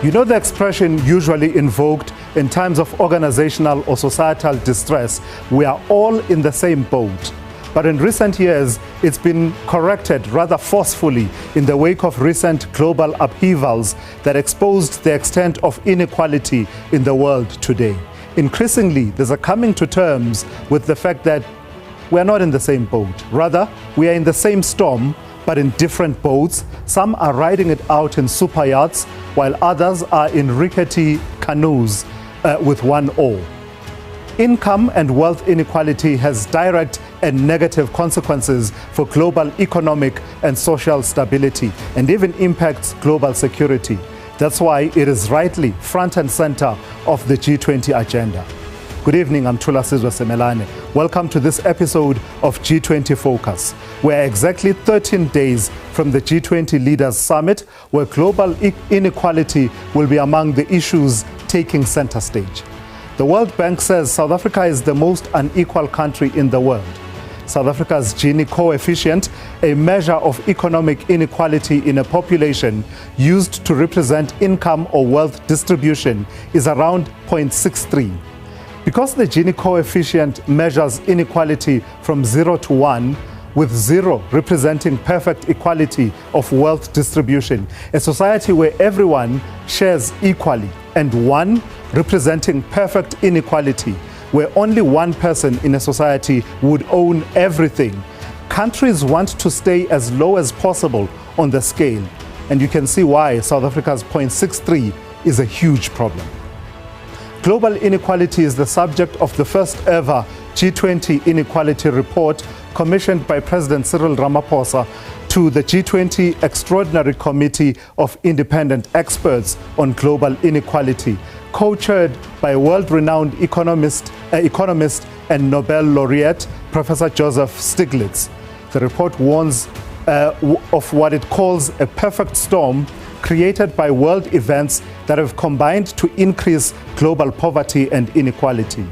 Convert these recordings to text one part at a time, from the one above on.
You know the expression usually invoked in times of organizational or societal distress, we are all in the same boat. But in recent years, it's been corrected rather forcefully in the wake of recent global upheavals that exposed the extent of inequality in the world today. Increasingly, there's a coming to terms with the fact that we're not in the same boat. Rather, we are in the same storm, but in different boats. Some are riding it out in super yachts, while others are in rickety canoes with one oar. Income and wealth inequality has direct and negative consequences for global economic and social stability, and even impacts global security. That's why it is rightly front and center of the G20 agenda. Good evening, I'm Thula Sizwe Semelane. Welcome to this episode of G20 Focus. We're exactly 13 days from the G20 Leaders Summit, where global inequality will be among the issues taking center stage. The World Bank says South Africa is the most unequal country in the world. South Africa's Gini coefficient, a measure of economic inequality in a population used to represent income or wealth distribution, is around 0.63. Because the Gini coefficient measures inequality from 0 to 1, with 0 representing perfect equality of wealth distribution, a society where everyone shares equally, and 1 representing perfect inequality, where only one person in a society would own everything. Countries want to stay as low as possible on the scale, and you can see why South Africa's 0.63 is a huge problem. Global inequality is the subject of the first ever G20 Inequality Report commissioned by President Cyril Ramaphosa to the G20 Extraordinary Committee of Independent Experts on Global Inequality, co-chaired by world-renowned economist and Nobel Laureate, Professor Joseph Stiglitz. The report warns of what it calls a perfect storm created by world events that have combined to increase global poverty and inequality.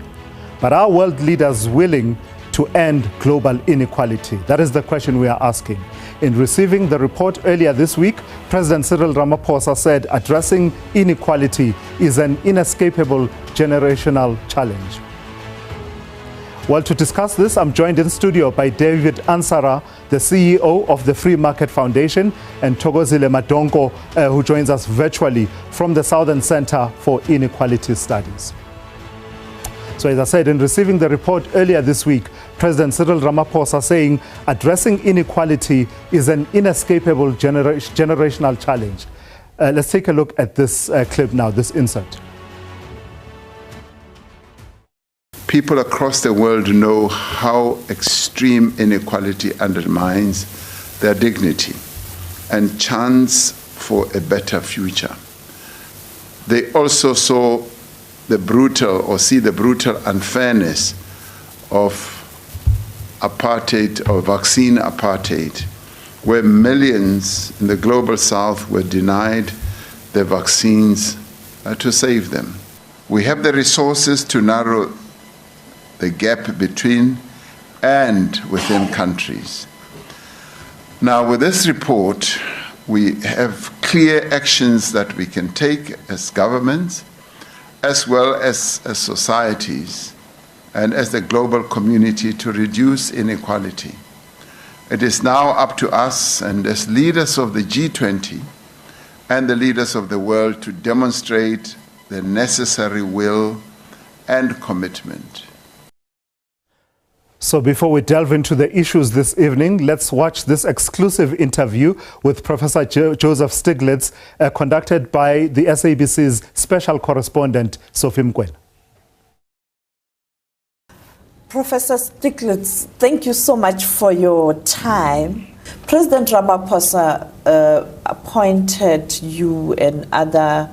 But are world leaders willing to end global inequality? That is the question we are asking. In receiving the report earlier this week, President Cyril Ramaphosa said addressing inequality is an inescapable generational challenge. Well, to discuss this, I'm joined in studio by David Ansara, the CEO of the Free Market Foundation, and Thokozile Madonko, who joins us virtually from the Southern Center for Inequality Studies. So as I said, in receiving the report earlier this week, President Cyril Ramaphosa saying addressing inequality is an inescapable generational challenge. Let's take a look at this clip now, this insert. People across the world know how extreme inequality undermines their dignity and chance for a better future. They also see the brutal unfairness of apartheid or vaccine apartheid, where millions in the global south were denied the vaccines to save them. We have the resources to narrow the gap between and within countries. Now, with this report, we have clear actions that we can take as governments, as well as societies, and as the global community to reduce inequality. It is now up to us, and as leaders of the G20 and the leaders of the world, to demonstrate the necessary will and commitment. So before we delve into the issues this evening, let's watch this exclusive interview with Professor Joseph Stiglitz, conducted by the SABC's special correspondent, Sophie Mkwena. Professor Stiglitz, thank you so much for your time. President Ramaphosa appointed you and other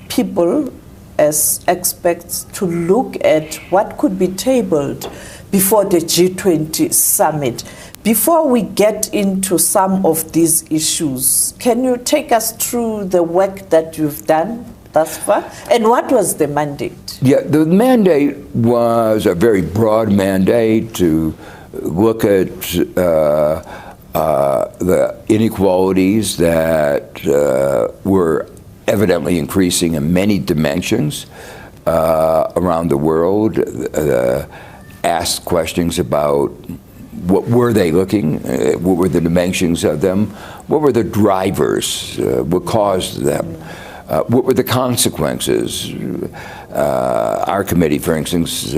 people as experts to look at what could be tabled before the G20 summit. Before we get into some of these issues, can you take us through the work that you've done thus far? And what was the mandate? Yeah, the mandate was a very broad mandate to look at the inequalities that were evidently increasing in many dimensions around the world. Asked questions about what were they looking, what were the dimensions of them, what were the drivers, what caused them, what were the consequences. Our committee, for instance,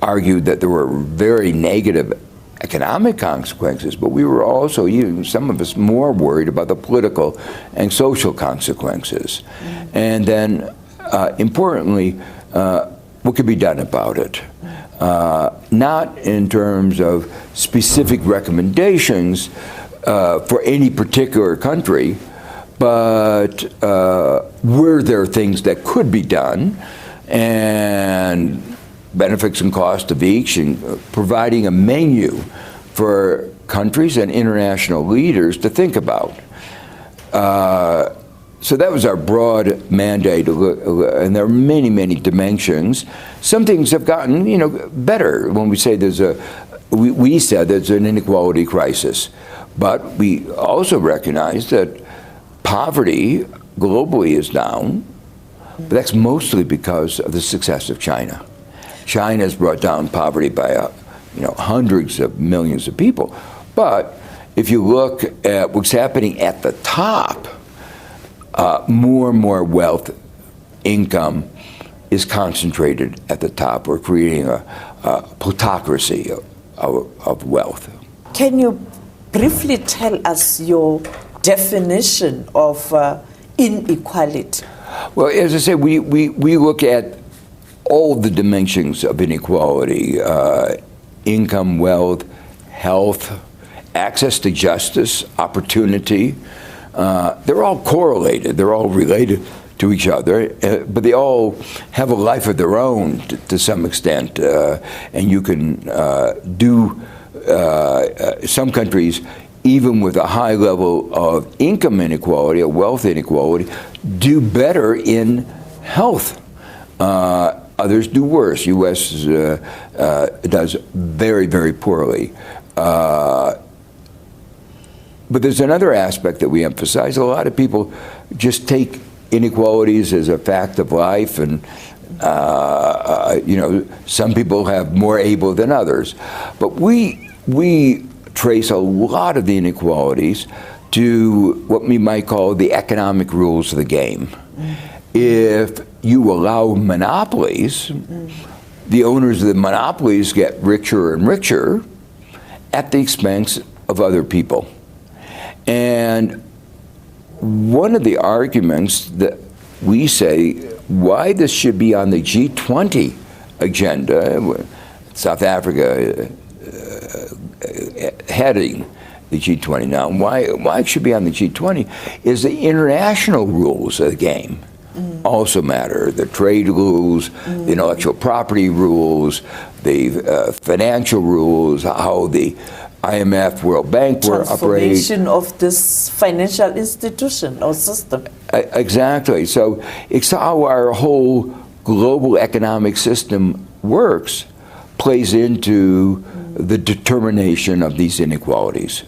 argued that there were very negative economic consequences, but we were also, some of us, more worried about the political and social consequences. And then, importantly, what could be done about it? Not in terms of specific recommendations for any particular country, but were there things that could be done, and benefits and cost of each, and providing a menu for countries and international leaders to think about. So that was our broad mandate, and there are many, many dimensions. Some things have gotten, better. When we say we said there's an inequality crisis, but we also recognize that poverty globally is down, but that's mostly because of the success of China. China has brought down poverty by hundreds of millions of people. But if you look at what's happening at the top, more and more wealth, income is concentrated at the top. We're creating a plutocracy of wealth. Can you briefly tell us your definition of inequality? Well, as I say, we look at all the dimensions of inequality, income, wealth, health, access to justice, opportunity. They're all correlated, they're all related to each other, but they all have a life of their own to some extent. And you can some countries, even with a high level of income inequality, or wealth inequality, do better in health. Others do worse. U.S. does very, very poorly. But there's another aspect that we emphasize. A lot of people just take inequalities as a fact of life, and some people have more able than others. But we trace a lot of the inequalities to what we might call the economic rules of the game. If you allow monopolies, the owners of the monopolies get richer and richer at the expense of other people. And one of the arguments that we say why this should be on the G20 agenda, South Africa heading the G20 now, why it should be on the G20 is the international rules of the game also matter. The trade rules, the intellectual property rules, the financial rules, how the IMF, World Bank were operating. Transformation of this financial institution or system. Exactly. So it's how our whole global economic system works, plays into the determination of these inequalities.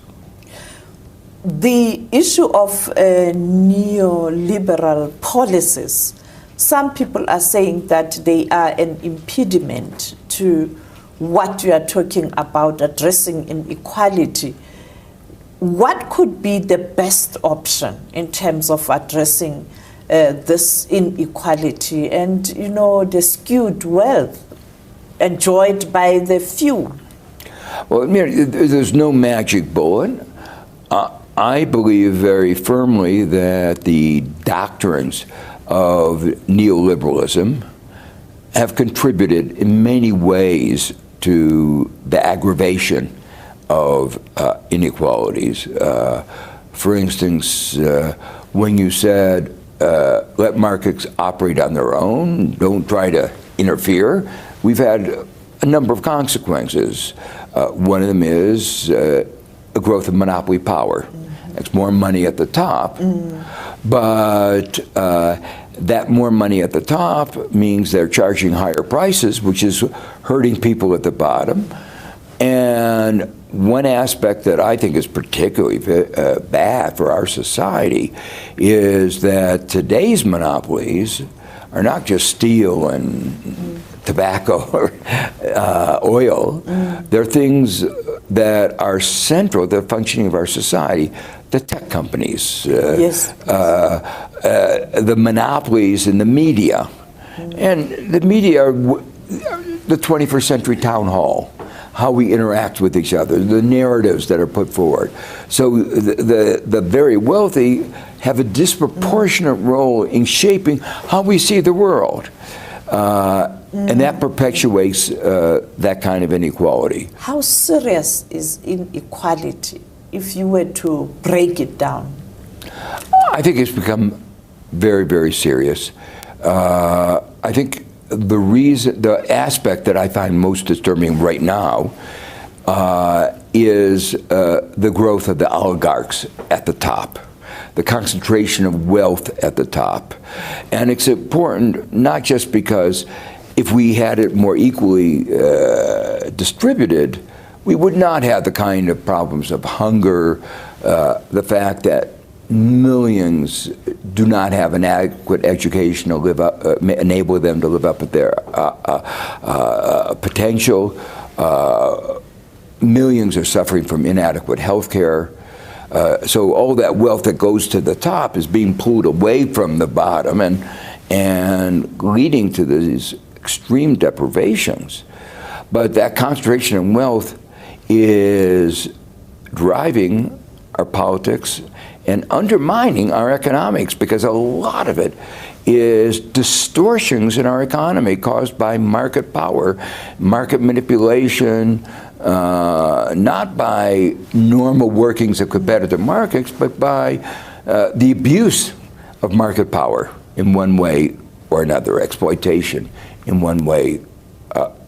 The issue of neoliberal policies, some people are saying that they are an impediment to what we are talking about, addressing inequality. What could be the best option in terms of addressing this inequality and, the skewed wealth enjoyed by the few? Well, there's no magic bullet. I believe very firmly that the doctrines of neoliberalism have contributed in many ways to the aggravation of inequalities. For instance, when you said, let markets operate on their own, don't try to interfere, we've had a number of consequences. One of them is a growth of monopoly power. It's more money at the top, but that more money at the top means they're charging higher prices, which is hurting people at the bottom. And one aspect that I think is particularly bad for our society is that today's monopolies are not just steel and tobacco or oil. They're things that are central to the functioning of our society. The tech companies, the monopolies in the media. And the media are the 21st century town hall, how we interact with each other, the narratives that are put forward. So the very wealthy have a disproportionate role in shaping how we see the world. And that perpetuates that kind of inequality. How serious is inequality if you were to break it down? I think it's become very, very serious. I think the aspect that I find most disturbing right now is the growth of the oligarchs at the top, the concentration of wealth at the top. And it's important not just because if we had it more equally distributed, we would not have the kind of problems of hunger, the fact that millions do not have an adequate education to live up, enable them to live up to their potential. Millions are suffering from inadequate health care. So all that wealth that goes to the top is being pulled away from the bottom and leading to these extreme deprivations. But that concentration in wealth is driving our politics and undermining our economics, because a lot of it is distortions in our economy caused by market power, market manipulation, not by normal workings of competitive markets, but by the abuse of market power in one way or another, exploitation in one way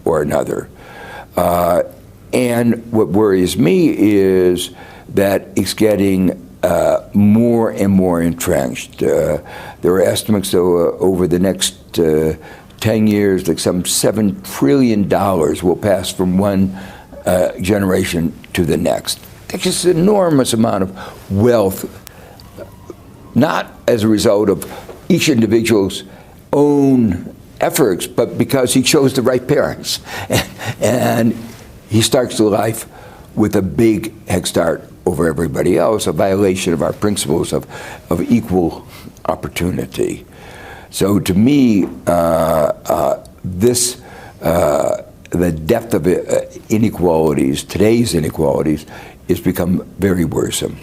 or another. And what worries me is that it's getting more and more entrenched. There are estimates over the next 10 years that some $7 trillion will pass from one generation to the next. That's just an enormous amount of wealth, not as a result of each individual's own efforts, but because he chose the right parents. And he starts life with a big head start over everybody else, a violation of our principles of equal opportunity. So to me, the depth of inequalities, today's inequalities, has become very worrisome.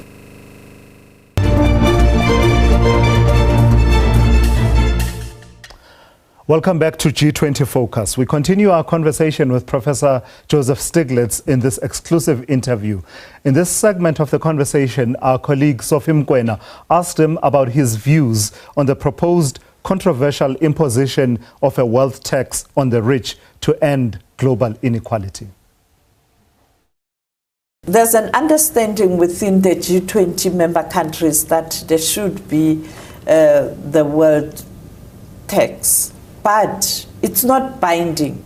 Welcome back to G20 Focus. We continue our conversation with Professor Joseph Stiglitz in this exclusive interview. In this segment of the conversation, our colleague Sophie Mkwena asked him about his views on the proposed controversial imposition of a wealth tax on the rich to end global inequality. There's an understanding within the G20 member countries that there should be the wealth tax. But it's not binding.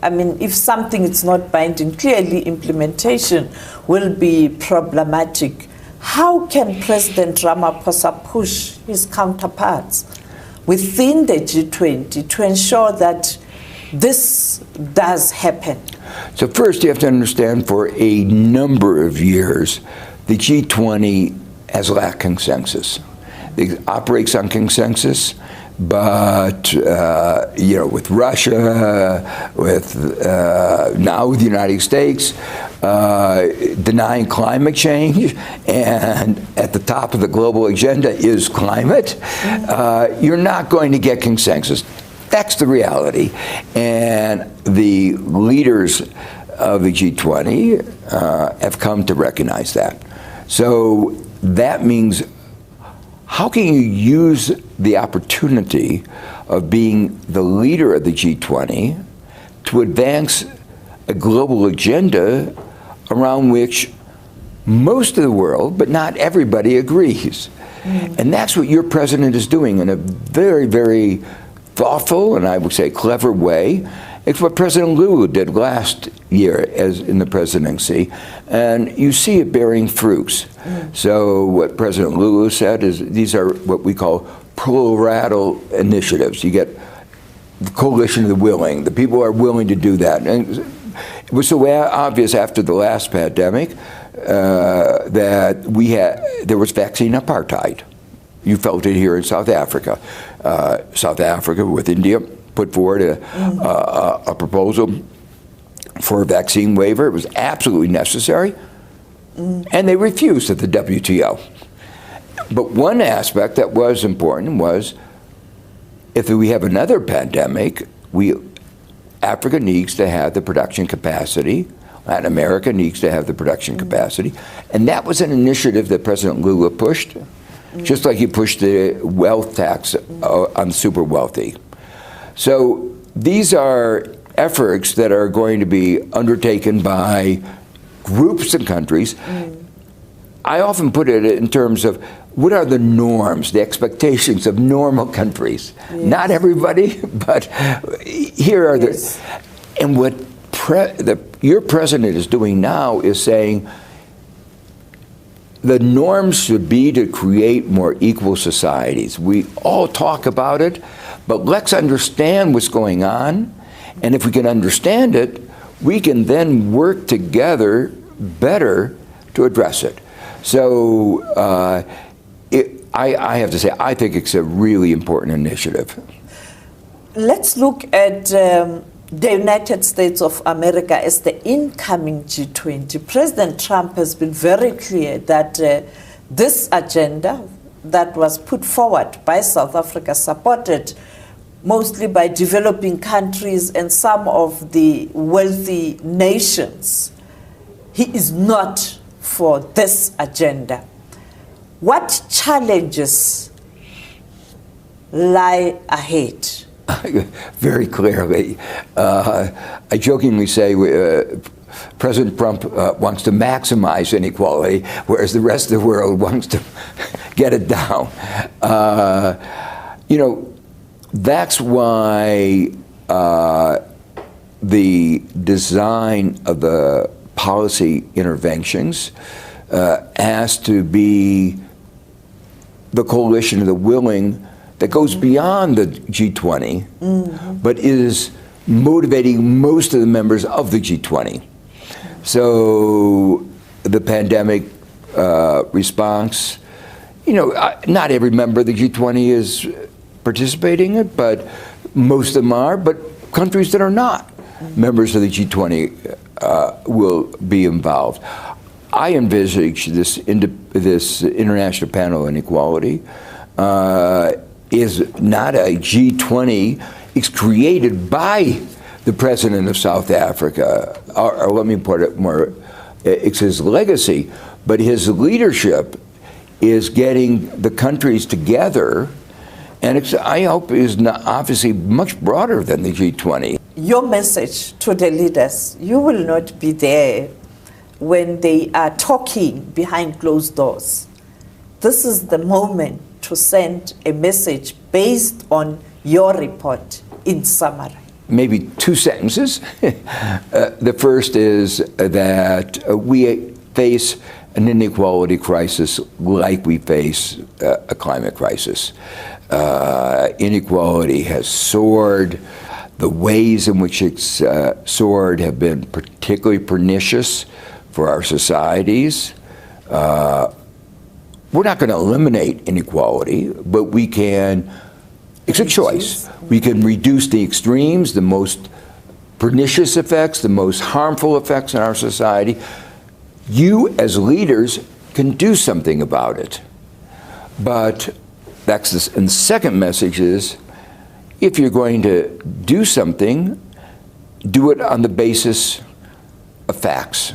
I mean, if something is not binding, clearly implementation will be problematic. How can President Ramaphosa push his counterparts within the G20 to ensure that this does happen? So first you have to understand, for a number of years, the G20 has lacked consensus. It operates on consensus. But, with Russia, with now with the United States, denying climate change, and at the top of the global agenda is climate, you're not going to get consensus. That's the reality. And the leaders of the G20 have come to recognize that. So that means, how can you use the opportunity of being the leader of the G20 to advance a global agenda around which most of the world, but not everybody, agrees? And that's what your president is doing in a very, very thoughtful and I would say clever way. It's what President Lula did last year as in the presidency, and you see it bearing fruits. So what President Lula said is these are what we call plurilateral initiatives. You get the coalition of the willing. The people are willing to do that. And it was so obvious after the last pandemic that there was vaccine apartheid. You felt it here in South Africa. South Africa with India put forward a proposal for a vaccine waiver. It was absolutely necessary, and they refused at the WTO. But one aspect that was important was if we have another pandemic, Africa needs to have the production capacity. Latin America needs to have the production capacity. And that was an initiative that President Lula pushed, just like he pushed the wealth tax on super wealthy. So these are efforts that are going to be undertaken by groups and countries. I often put it in terms of what are the norms, the expectations of normal countries? Yes. Not everybody, but here are the... And what your president is doing now is saying the norms should be to create more equal societies. We all talk about it, but let's understand what's going on. And if we can understand it, we can then work together better to address it. So I have to say, I think it's a really important initiative. Let's look at the United States of America as the incoming G20. President Trump has been very clear that this agenda that was put forward by South Africa, supported mostly by developing countries and some of the wealthy nations, he is not for this agenda. What challenges lie ahead? Very clearly. I jokingly say President Trump wants to maximize inequality, whereas the rest of the world wants to get it down. That's why the design of the policy interventions has to be the coalition of the willing that goes beyond the G20, but is motivating most of the members of the G20. So the pandemic response, not every member of the G20 is participating in it, but most of them are, but countries that are not members of the G20 will be involved. I envisage this International Panel on Inequality is not a G20. It's created by the President of South Africa, or let me put it more, it's his legacy, but his leadership is getting the countries together, and I hope is obviously much broader than the G20. Your message to the leaders: you will not be there when they are talking behind closed doors. This is the moment to send a message based on your report in summary. Maybe two sentences. The first is that we face an inequality crisis like we face a climate crisis. Inequality has soared. The ways in which it's soared have been particularly pernicious for our societies. We're not going to eliminate inequality, but we can, it's a choice. We can reduce the extremes, the most pernicious effects, the most harmful effects in our society. You as leaders can do something about it. But that's this. And the second message is, if you're going to do something, do it on the basis of facts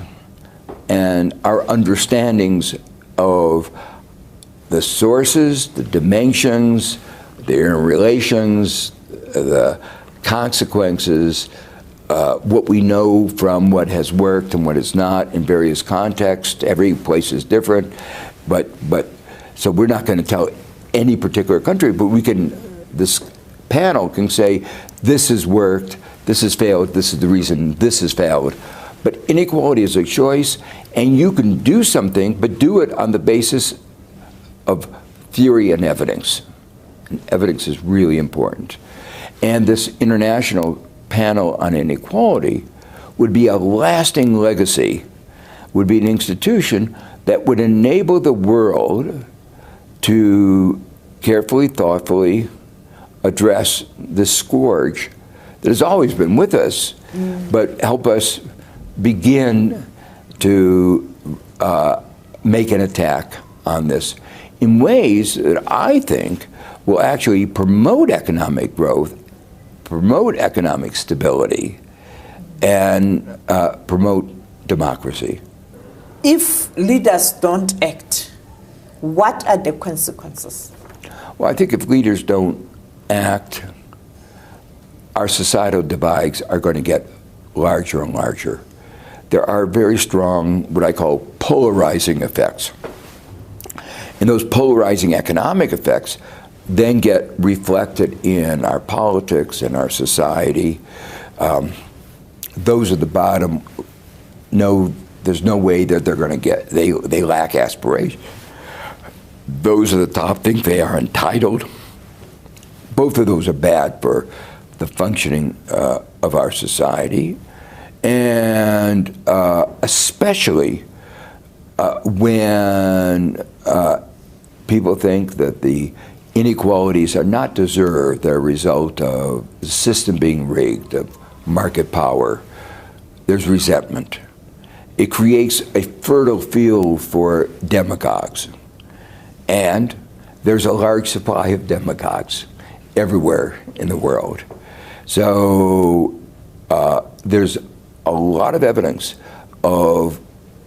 and our understandings of the sources, the dimensions, the interrelations, the consequences, what we know from what has worked and what has not in various contexts. Every place is different, but so we're not going to tell any particular country, but we can, this panel can say, this has worked, this has failed, this is the reason this has failed. But inequality is a choice, and you can do something, but do it on the basis of theory and evidence. And evidence is really important. And this international panel on inequality would be a lasting legacy, would be an institution that would enable the world to carefully, thoughtfully address this scourge that has always been with us, but help us begin to make an attack on this in ways that I think will actually promote economic growth, promote economic stability, and promote democracy. If leaders don't act, what are the consequences? Well, I think if leaders don't act, our societal divides are going to get larger and larger. There are very strong, what I call polarizing effects. And those polarizing economic effects then get reflected in our politics and our society. Those at the bottom know there's no way that they're going to get, they lack aspiration. Those at the top think they are entitled. Both of those are bad for the functioning of our society, and especially when people think that the inequalities are not deserved, they're a result of the system being rigged, of market power. There's resentment. It creates a fertile field for demagogues. And there's a large supply of demagogues everywhere in the world. So there's a lot of evidence of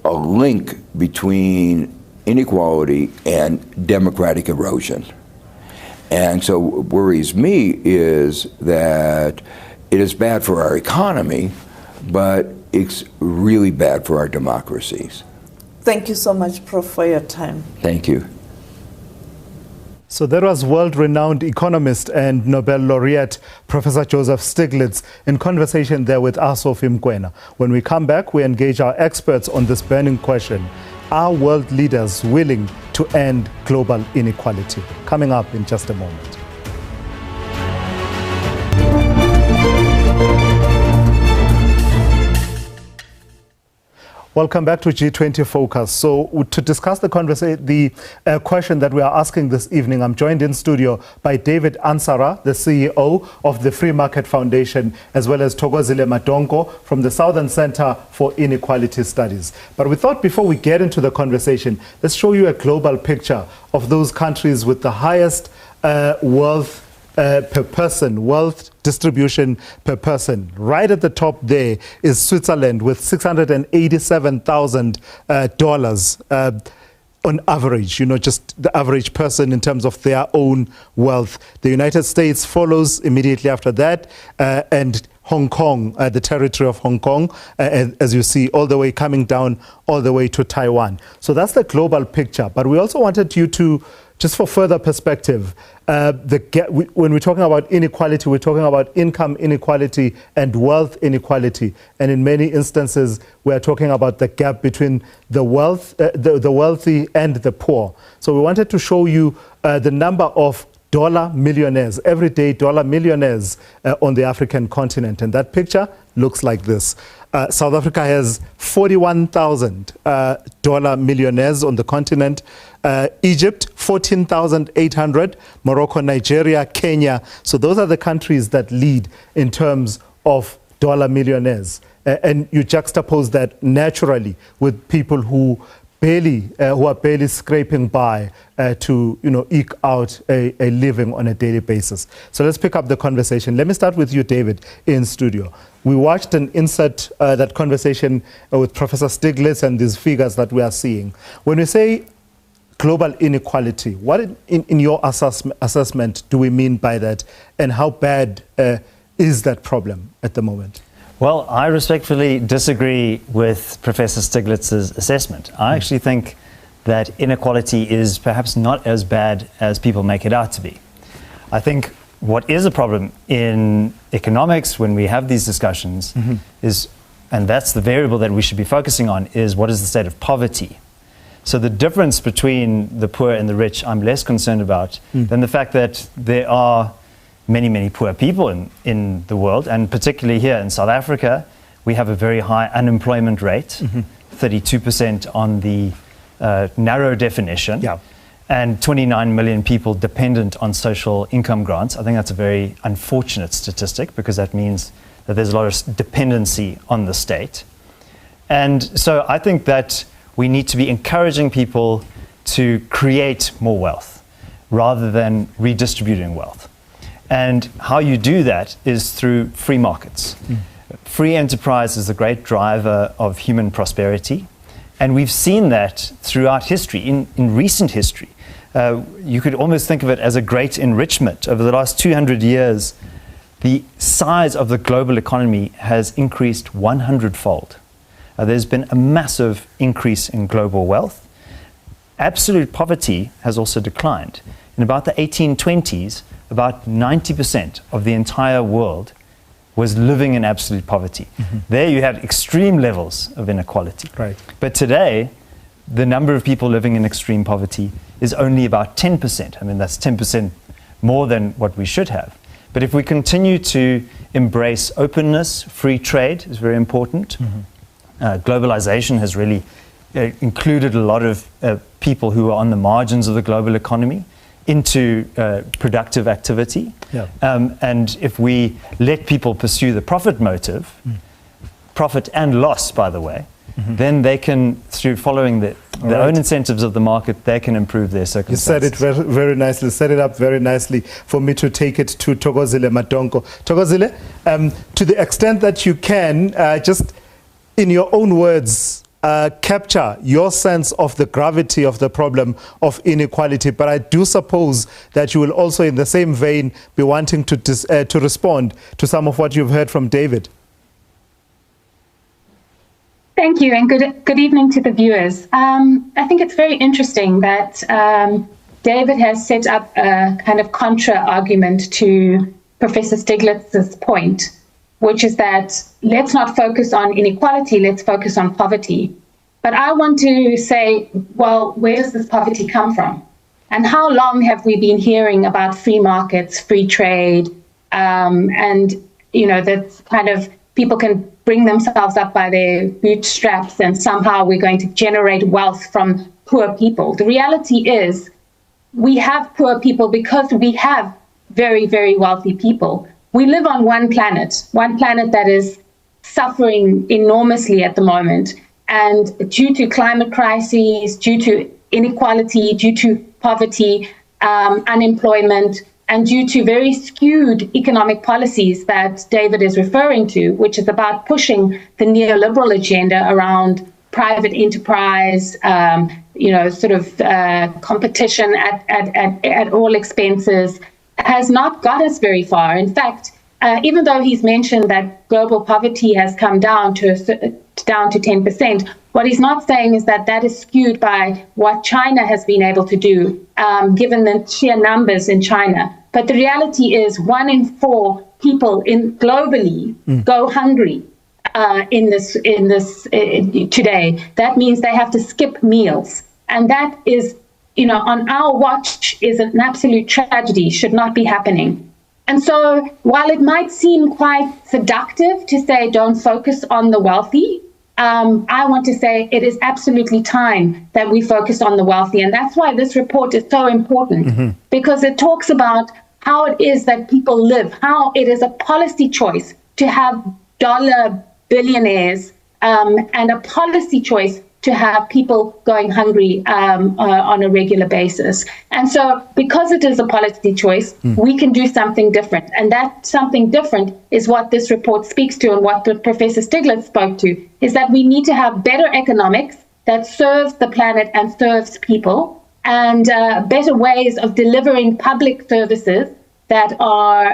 a link between inequality and democratic erosion. And so what worries me is that it is bad for our economy, but it's really bad for our democracies. Thank you so much, Prof, for your time. Thank you. So that was world-renowned economist and Nobel laureate Professor Joseph Stiglitz in conversation there with Sophie Mkwena. When we come back, we engage our experts on this burning question: are world leaders willing to end global inequality? Coming up in just a moment. Welcome back to G20 Focus. So to discuss the question that we are asking this evening, I'm joined in studio by David Ansara, the CEO of the Free Market Foundation, as well as Thokozile Madonko from the Southern Center for Inequality Studies. But we thought before we get into the conversation, let's show you a global picture of those countries with the highest wealth per person, wealth distribution per person. Right at the top there is Switzerland with $687,000 on average, just the average person in terms of their own wealth. The United States follows immediately after that, and Hong Kong, the territory of Hong Kong, as you see, all the way coming down, all the way to Taiwan. So that's the global picture. But we also wanted you to, just for further perspective, when we're talking about inequality, we're talking about income inequality and wealth inequality. And in many instances, we're talking about the gap between the wealthy and the poor. So we wanted to show you the number of dollar millionaires, everyday dollar millionaires on the African continent. And that picture looks like this. South Africa has 41,000 dollar millionaires on the continent. Egypt, 14,800. Morocco, Nigeria, Kenya. So those are the countries that lead in terms of dollar millionaires. And you juxtapose that naturally with people who are barely scraping by to eke out a living on a daily basis. So let's pick up the conversation. Let me start with you, David, in studio. We watched an insert, that conversation with Professor Stiglitz and these figures that we are seeing. When we say global inequality, what in your assessment do we mean by that, and how bad is that problem at the moment? Well, I respectfully disagree with Professor Stiglitz's assessment. I actually think that inequality is perhaps not as bad as people make it out to be. I think what is a problem in economics when we have these discussions is, and that's the variable that we should be focusing on, is what is the state of poverty. So the difference between the poor and the rich, I'm less concerned about than the fact that there are many, many poor people in the world, and particularly here in South Africa, we have a very high unemployment rate, 32% on the narrow definition, and 29 million people dependent on social income grants. I think that's a very unfortunate statistic, because that means that there's a lot of dependency on the state. And so I think that we need to be encouraging people to create more wealth rather than redistributing wealth. And how you do that is through free markets. Free enterprise is the great driver of human prosperity. And we've seen that throughout history, in recent history. You could almost think of it as a great enrichment. Over the last 200 years, the size of the global economy has increased 100-fold. There's been a massive increase in global wealth. Absolute poverty has also declined. In about the 1820s, about 90% of the entire world was living in absolute poverty. There you had extreme levels of inequality. Right. But today, the number of people living in extreme poverty is only about 10%. I mean, that's 10% more than what we should have. But if we continue to embrace openness, free trade is very important. Globalization has really included a lot of people who are on the margins of the global economy into productive activity. And if we let people pursue the profit motive, profit and loss, by the way, then they can, through following their own incentives of the market, they can improve their circumstances. You said it very nicely, set it up very nicely for me to take it to Thokozile Madonko. Thokozile, to the extent that you can, just in your own words, capture your sense of the gravity of the problem of inequality. But I do suppose that you will also, in the same vein, be wanting to respond to some of what you've heard from David. Thank you, and good evening to the viewers. I think it's very interesting that David has set up a kind of contra-argument to Professor Stiglitz's point, which is that let's not focus on inequality, let's focus on poverty. But I want to say, well, where does this poverty come from? And how long have we been hearing about free markets, free trade, and, you know, that kind of people can bring themselves up by their bootstraps and somehow we're going to generate wealth from poor people. The reality is we have poor people because we have very, very wealthy people. We live on one planet that is suffering enormously at the moment. And due to climate crises, due to inequality, due to poverty, unemployment, and due to very skewed economic policies that David is referring to, which is about pushing the neoliberal agenda around private enterprise, competition at all expenses, has not got us very far. In fact, even though he's mentioned that global poverty has come down to 10%, what he's not saying is that that is skewed by what China has been able to do, given the sheer numbers in China. But the reality is 1 in 4 people globally go hungry in this today. That means they have to skip meals, and that is, on our watch, is an absolute tragedy. Should not be happening. And so, while it might seem quite seductive to say don't focus on the wealthy, I want to say it is absolutely time that we focus on the wealthy. And that's why this report is so important, because it talks about how it is that people live, how it is a policy choice to have dollar billionaires and a policy choice to have people going hungry on a regular basis. And so because it is a policy choice, we can do something different. And that something different is what this report speaks to, and what Professor Stiglitz spoke to, is that we need to have better economics that serves the planet and serves people, and better ways of delivering public services that are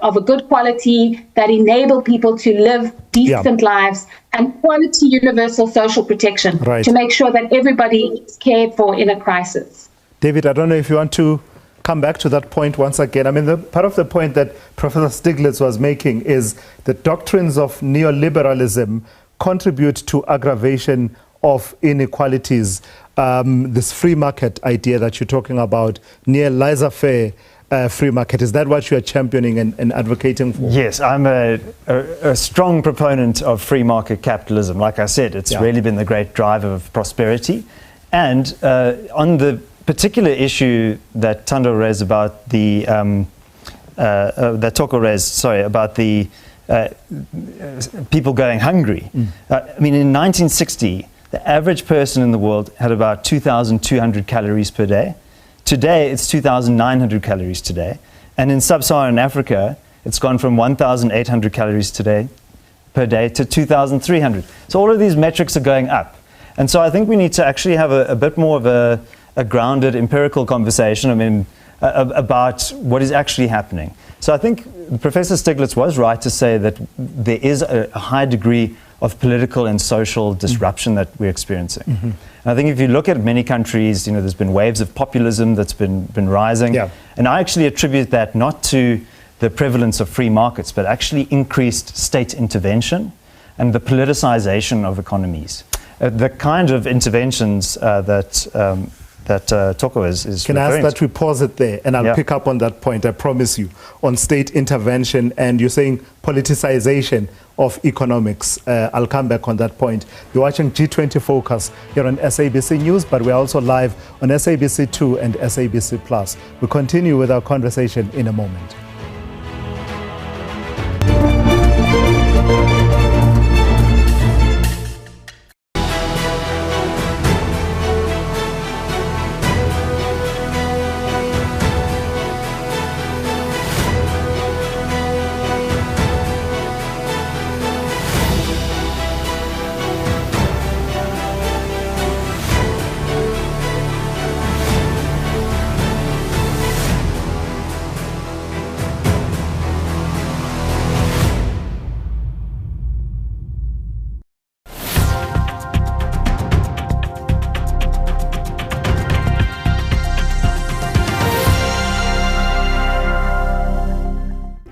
of a good quality, that enable people to live decent lives, and quality universal social protection to make sure that everybody is cared for in a crisis. David, I don't know if you want to come back to that point once again. I mean, part of the point that Professor Stiglitz was making is the doctrines of neoliberalism contribute to aggravation of inequalities. This free market idea that you're talking about, near laissez-faire free market, is that what you are championing and advocating for? Yes, I'm a strong proponent of free market capitalism. Like I said, it's really been the great driver of prosperity. And on the particular issue that Thando raised about about the people going hungry. I mean, in 1960, the average person in the world had about 2,200 calories per day. Today, it's 2,900 calories today. And in sub-Saharan Africa, it's gone from 1,800 calories per day to 2,300. So all of these metrics are going up. And so I think we need to actually have a bit more of a grounded empirical conversation, I mean, about what is actually happening. So I think Professor Stiglitz was right to say that there is a high degree of political and social disruption that we're experiencing. And I think if you look at many countries, there's been waves of populism that's been rising. And I actually attribute that not to the prevalence of free markets, but actually increased state intervention and the politicization of economies. The kind of interventions that Toko is Can I ask that we pause it there, and I'll pick up on that point, I promise you, on state intervention, and you're saying politicization of economics. I'll come back on that point. You're watching G20 Focus here on SABC News, but we're also live on SABC2 and SABC Plus. We'll continue with our conversation in a moment.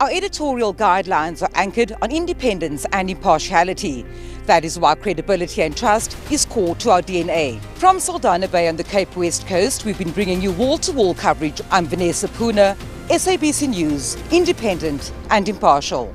Our editorial guidelines are anchored on independence and impartiality. That is why credibility and trust is core to our DNA. From Saldanha Bay on the Cape West Coast, we've been bringing you wall-to-wall coverage. I'm Vanessa Puna, SABC News, independent and impartial.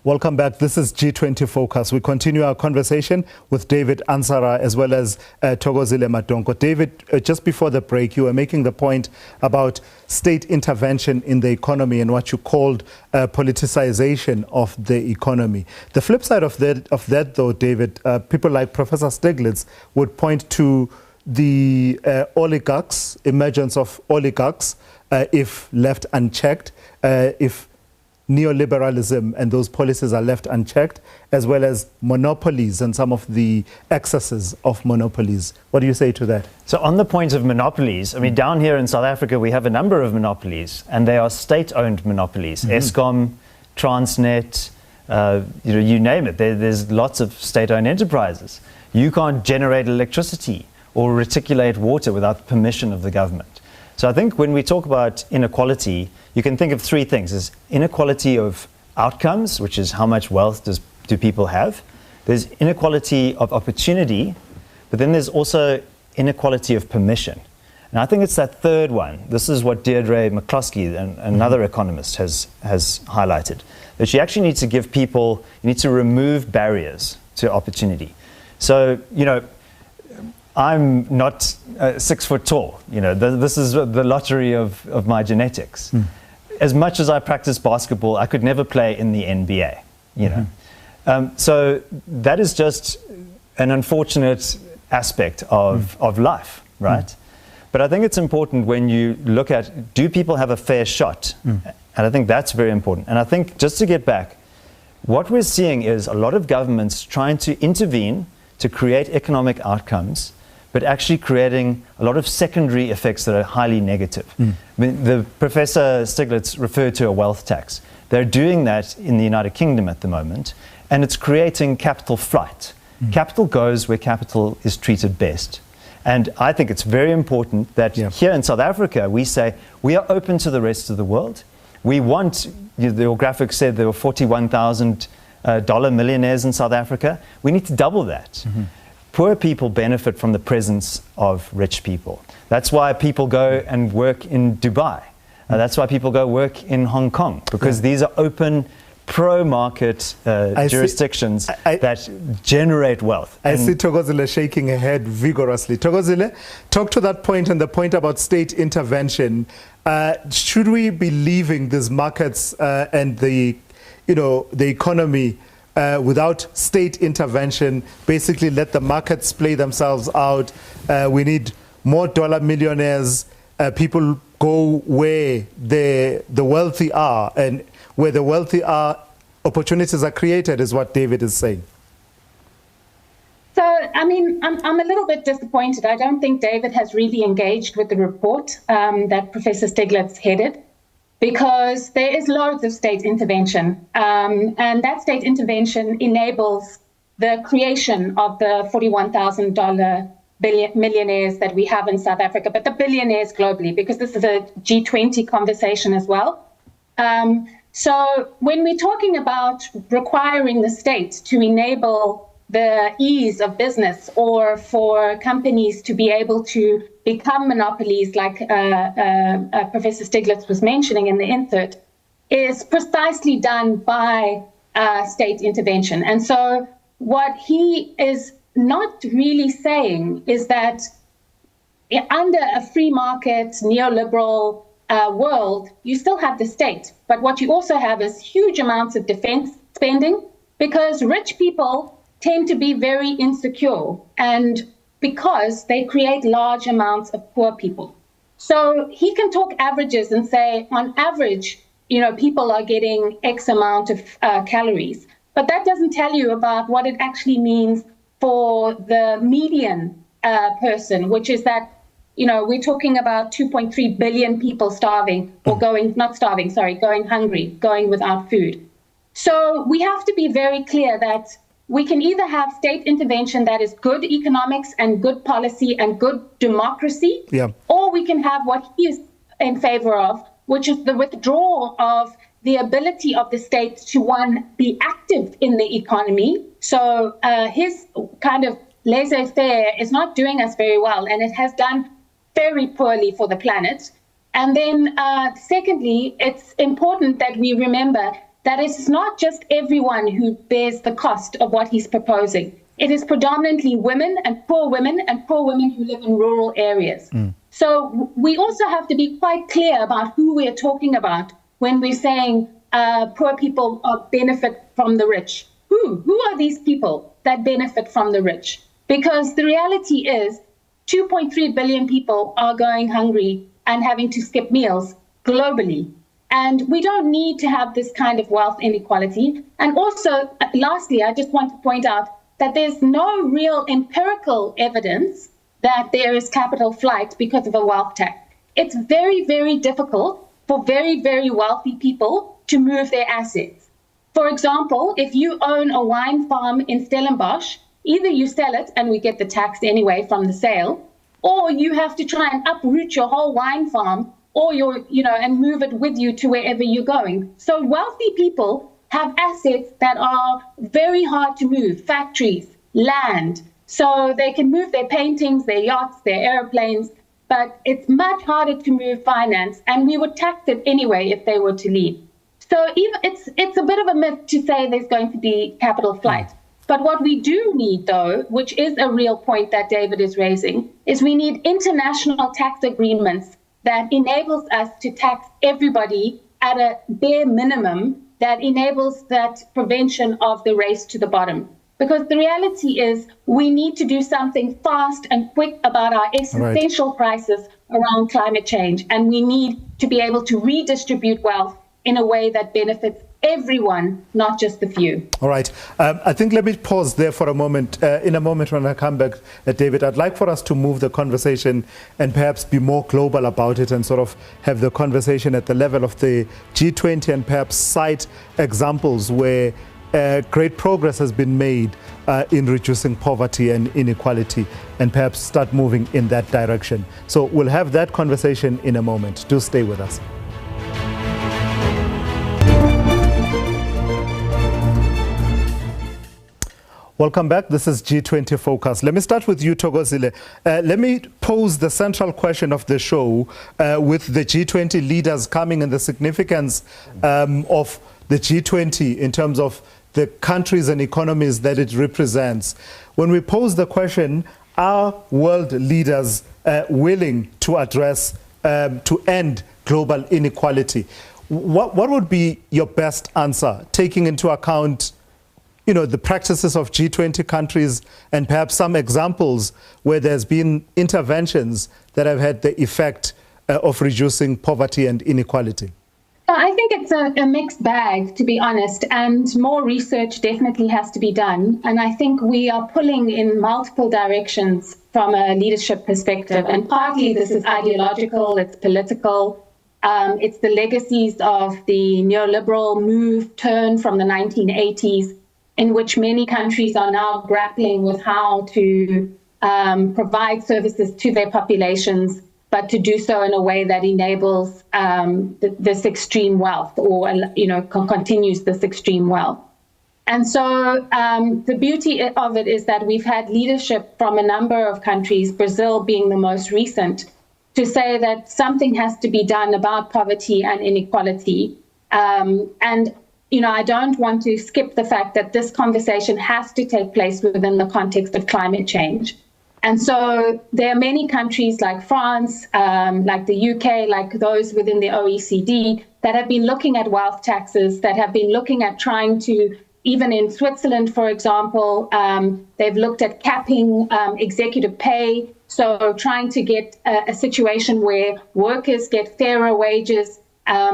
Welcome back. This is G20 Focus. We continue our conversation with David Ansara as well as Thokozile Madonko. David, just before the break, you were making the point about state intervention in the economy and what you called politicization of the economy. The flip side of that though, David, people like Professor Stiglitz would point to the oligarchs, emergence of oligarchs, if left unchecked, if neoliberalism and those policies are left unchecked, as well as monopolies and some of the excesses of monopolies. What do you say to that? So on the point of monopolies, I mean, down here in South Africa, we have a number of monopolies, and they are state-owned monopolies. Eskom, Transnet, you name it. There's lots of state-owned enterprises. You can't generate electricity or reticulate water without the permission of the government. So I think when we talk about inequality, you can think of three things. There's inequality of outcomes, which is how much wealth do people have. There's inequality of opportunity, but then there's also inequality of permission. And I think it's that third one. This is what Deirdre McCloskey, another economist, has highlighted. That you actually need to give people, you need to remove barriers to opportunity. So, I'm not 6 foot tall. This is the lottery of my genetics. As much as I practice basketball, I could never play in the NBA. So that is just an unfortunate aspect of life, right? But I think it's important when you look at, do people have a fair shot? And I think that's very important. And I think, just to get back, what we're seeing is a lot of governments trying to intervene to create economic outcomes, but actually creating a lot of secondary effects that are highly negative. I mean, the Professor Stiglitz referred to a wealth tax. They're doing that in the United Kingdom at the moment, and it's creating capital flight. Capital goes where capital is treated best. And I think it's very important that here in South Africa, we say we are open to the rest of the world. We want, your graphic said there were $41,000 millionaires in South Africa. We need to double that. Poor people benefit from the presence of rich people. That's why people go and work in Dubai. That's why people go work in Hong Kong, because these are open, pro-market jurisdictions that generate wealth. I see Thokozile shaking her head vigorously. Thokozile, talk to that point and the point about state intervention. Should we be leaving these markets and the economy without state intervention? Basically, let the markets play themselves out. We need more dollar millionaires. People go where the wealthy are, and where the wealthy are, opportunities are created, is what David is saying. So, I mean, I'm a little bit disappointed. I don't think David has really engaged with the report that Professor Stiglitz headed, because there is loads of state intervention. And that state intervention enables the creation of the $41,000 millionaires that we have in South Africa, but the billionaires globally, because this is a G20 conversation as well. So when we're talking about requiring the state to enable the ease of business, or for companies to be able to become monopolies, like Professor Stiglitz was mentioning in the insert, is precisely done by state intervention. And so what he is not really saying is that under a free market, neoliberal world, you still have the state. But what you also have is huge amounts of defense spending, because rich people tend to be very insecure, and because they create large amounts of poor people. So he can talk averages and say, on average, people are getting X amount of calories. But that doesn't tell you about what it actually means for the median person, which is that, we're talking about 2.3 billion people starving, or going hungry, going without food. So we have to be very clear that we can either have state intervention that is good economics and good policy and good democracy, or we can have what he is in favor of, which is the withdrawal of the ability of the state to, one, be active in the economy. So his kind of laissez-faire is not doing us very well, and it has done very poorly for the planet. And then secondly, it's important that we remember that it's not just everyone who bears the cost of what he's proposing. It is predominantly women and poor women who live in rural areas. So we also have to be quite clear about who we are talking about when we're saying poor people benefit from the rich. Who are these people that benefit from the rich? Because the reality is 2.3 billion people are going hungry and having to skip meals globally. And we don't need to have this kind of wealth inequality. And also, lastly, I just want to point out that there's no real empirical evidence that there is capital flight because of a wealth tax. It's very, very difficult for very, very wealthy people to move their assets. For example, if you own a wine farm in Stellenbosch, either you sell it and we get the tax anyway from the sale, or you have to try and uproot your whole wine farm, or and move it with you to wherever you're going. So wealthy people have assets that are very hard to move, factories, land. So they can move their paintings, their yachts, their airplanes, but it's much harder to move finance, and we would tax it anyway if they were to leave. So it's a bit of a myth to say there's going to be capital flight. But what we do need, though, which is a real point that David is raising, is we need international tax agreements that enables us to tax everybody at a bare minimum, that enables that prevention of the race to the bottom. Because the reality is we need to do something fast and quick about our existential crisis around climate change. And we need to be able to redistribute wealth in a way that benefits everyone, not just the few. All right. I think let me pause there for a moment. In a moment when I come back, David, I'd like for us to move the conversation and perhaps be more global about it, and sort of have the conversation at the level of the G20, and perhaps cite examples where great progress has been made in reducing poverty and inequality, and perhaps start moving in that direction. So we'll have that conversation in a moment. Do stay with us. Welcome back. This is G20 Focus. Let me start with you, Thokozile. Let me pose the central question of the show with the G20 leaders coming and the significance of the G20 in terms of the countries and economies that it represents. When we pose the question, are world leaders willing to address, to end global inequality? What would be your best answer, taking into account the practices of G20 countries and perhaps some examples where there's been interventions that have had the effect of reducing poverty and inequality? I think it's a mixed bag, to be honest, and more research definitely has to be done. And I think we are pulling in multiple directions from a leadership perspective. And partly this is ideological, it's political, it's the legacies of the neoliberal move turn from the 1980s, in which many countries are now grappling with how to provide services to their populations, but to do so in a way that enables this extreme wealth, or continues this extreme wealth. And so the beauty of it is that we've had leadership from a number of countries, Brazil being the most recent, to say that something has to be done about poverty and inequality. I don't want to skip the fact that this conversation has to take place within the context of climate change. And so there are many countries like France, like the UK, like those within the OECD, that have been looking at wealth taxes, that have been looking at trying to, even in Switzerland, for example, they've looked at capping executive pay. So trying to get a situation where workers get fairer wages.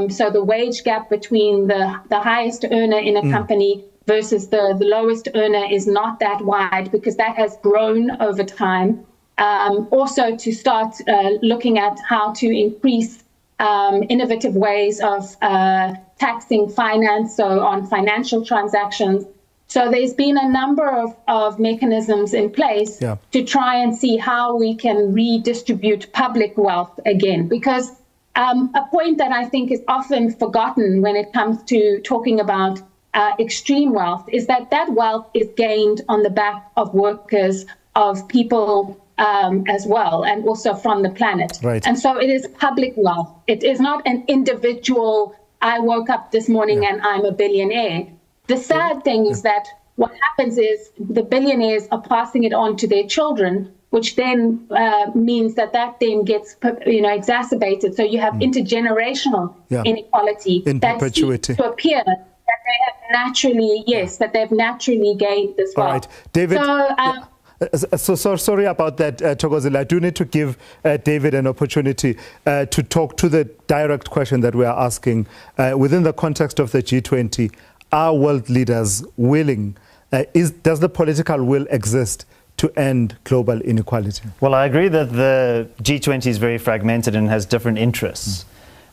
So the wage gap between the highest earner in a company versus the lowest earner is not that wide, because that has grown over time. Also to start looking at how to increase innovative ways of taxing finance, so on financial transactions. So there's been a number of mechanisms in place to try and see how we can redistribute public wealth again, because a point that I think is often forgotten when it comes to talking about extreme wealth is that wealth is gained on the back of workers, of people as well, and also from the planet. Right. And so it is public wealth. It is not an individual, I woke up this morning and I'm a billionaire. The sad thing is that what happens is the billionaires are passing it on to their children, which then means that then gets exacerbated. So you have intergenerational inequality in that perpetuity seems to appear that they have naturally, that they've naturally gained this wealth. All right, David. So sorry about that, Thokozile. I do need to give David an opportunity to talk to the direct question that we are asking within the context of the G20. Are world leaders willing? Does the political will exist to end global inequality? Well, I agree that the G20 is very fragmented and has different interests.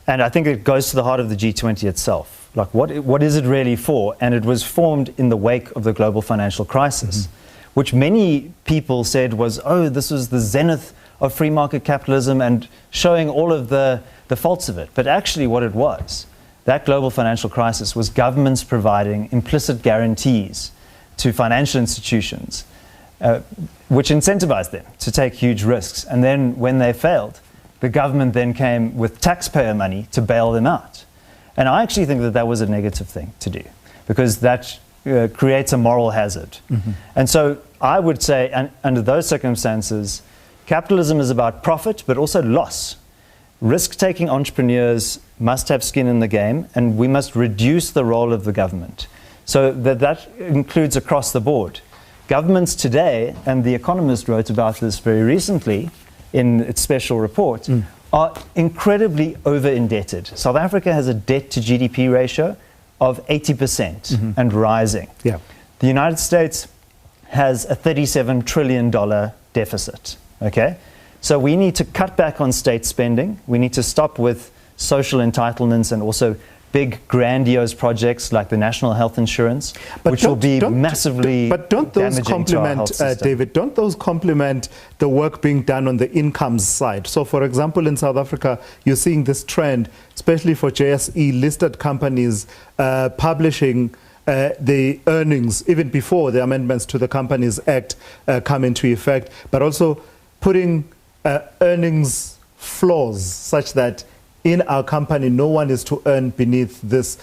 And I think it goes to the heart of the G20 itself. Like, what is it really for? And it was formed in the wake of the global financial crisis, which many people said was, this was the zenith of free market capitalism and showing all of the faults of it. But actually what it was, that global financial crisis was governments providing implicit guarantees to financial institutions, which incentivized them to take huge risks. And then when they failed, the government then came with taxpayer money to bail them out. And I actually think that was a negative thing to do, because that creates a moral hazard. And so I would say, under those circumstances, capitalism is about profit, but also loss. Risk-taking entrepreneurs must have skin in the game, and we must reduce the role of the government. So that includes across the board. Governments today, and The Economist wrote about this very recently in its special report, are incredibly over-indebted. South Africa has a debt-to-GDP ratio of 80% and rising. The United States has a $37 trillion deficit. Okay? So we need to cut back on state spending. We need to stop with social entitlements and also big grandiose projects like the national health insurance, which will be massively But don't those damaging to our health complement, system. David, don't those complement the work being done on the incomes side? So, for example, in South Africa, you're seeing this trend, especially for JSE-listed companies publishing the earnings even before the amendments to the Companies Act come into effect, but also putting earnings floors such that in our company no one is to earn beneath this.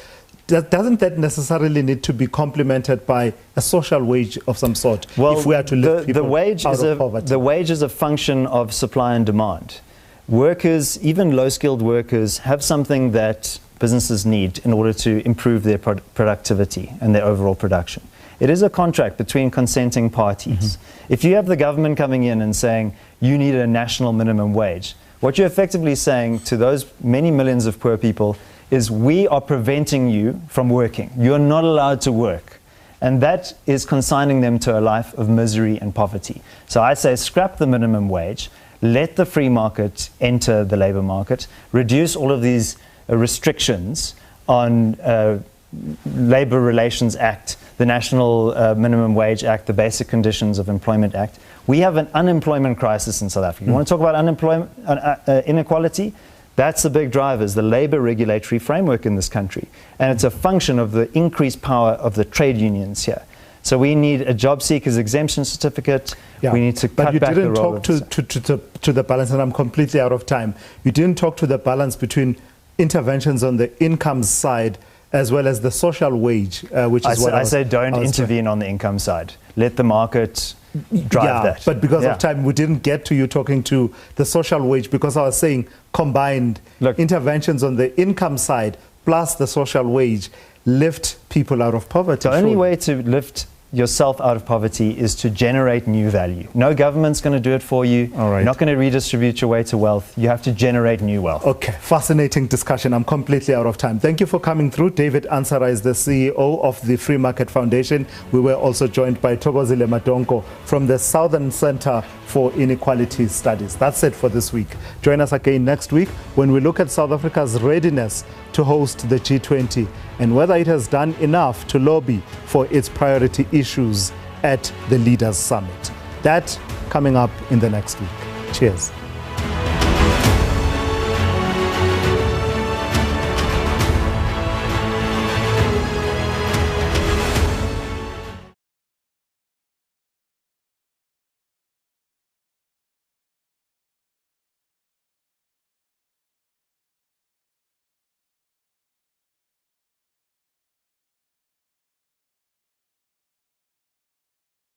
Doesn't that necessarily need to be complemented by a social wage of some sort if we are to lift people out of poverty? The wage is a function of supply and demand. Workers, even low-skilled workers, have something that businesses need in order to improve their productivity and their overall production. It is a contract between consenting parties. If you have the government coming in and saying, you need a national minimum wage, what you're effectively saying to those many millions of poor people is we are preventing you from working. You're not allowed to work. And that is consigning them to a life of misery and poverty. So I say scrap the minimum wage, let the free market enter the labor market, reduce all of these restrictions on Labor Relations Act, the National Minimum Wage Act, the Basic Conditions of Employment Act. We have an unemployment crisis in South Africa. You want to talk about unemployment, inequality? That's the big drivers, the labor regulatory framework in this country. And it's a function of the increased power of the trade unions here. So we need a job seekers exemption certificate. Yeah, we need to cut back the role. But you didn't talk to the balance, and I'm completely out of time. You didn't talk to the balance between interventions on the income side as well as the social wage, which is what I say don't intervene on the income side. Let the market drive that. But because of time, we didn't get to you talking to the social wage, because I was saying combined interventions on the income side plus the social wage lift people out of poverty. The only way to lift yourself out of poverty is to generate new value. No government's going to do it for you. All right. You're not going to redistribute your way to wealth. You have to generate new wealth. Okay, fascinating discussion. I'm completely out of time. Thank you for coming through. David Ansara is the CEO of the Free Market Foundation. We were also joined by Thokozile Madonko from the Southern Center for Inequality Studies. That's it for this week. Join us again next week when we look at South Africa's readiness to host the G20 and whether it has done enough to lobby for its priority issues at the Leaders Summit. That coming up in the next week. Cheers.